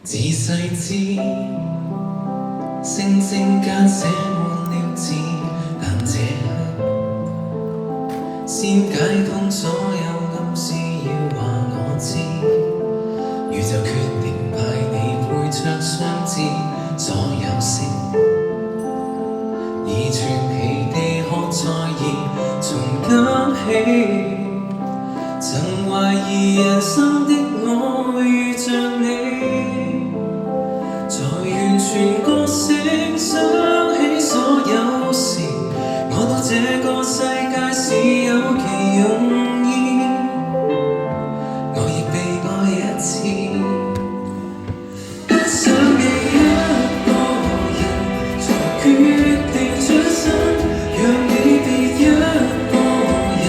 自細知星星間寫滿了字，但這刻先解通所有暗示，要話我知，宇宙決定派你配着雙翅，所有星已傳奇地可在意，從今起曾懷疑人生的我遇着你，才完全覺醒，想起所有事，我到這個世界是有其用意，我亦被愛一次，不想你一個人才決定轉身，讓你別一個人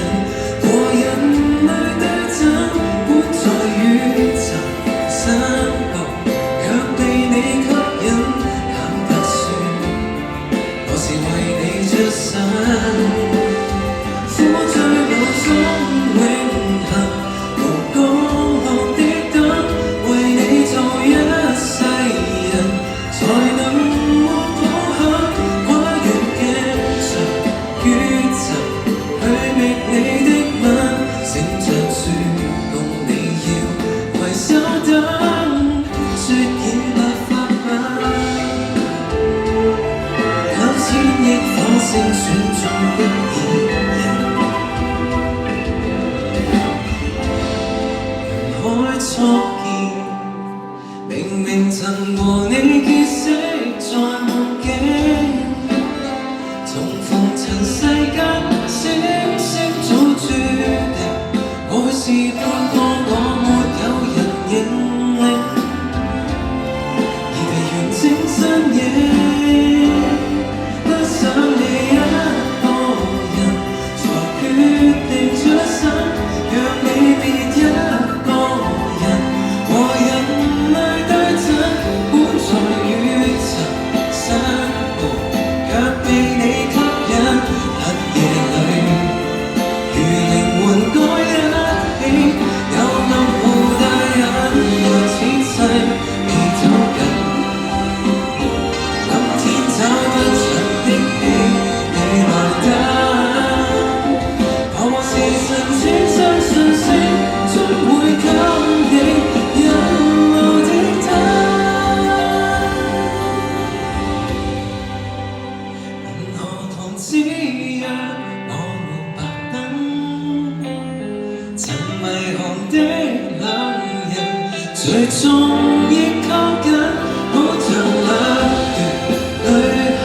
和人類對陣，活在宇宙深部，卻被你吸引，坦白說我是為你着想。苦醉路中永恆無降落的燈，為你做一世人，才能沒抱憾，跨越鏡像宇宙去覓你的吻，醒着說共你要攜手等，說顯不發問，9000億火星選中的異人，人海初見，明明曾和你結識在夢境，重逢塵世間，星星早注定，過去是半個我沒有人認領，而被完整身影，不想你一個人才決定轉身，讓你別一個人和人類對陣，本在宇宙深部，卻被你吸引，黑夜裏如靈魂該一起，有暗湖大隱沒此世未走近，今天找不着的你，你來等，彷徨時辰請相信星總會給你引路的燈，銀河旁只讓我們白等，曾迷航的兩人最終亦靠近，好像兩段旅行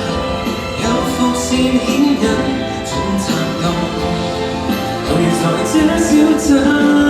有伏線牽引，總察覺偶遇在這小鎮。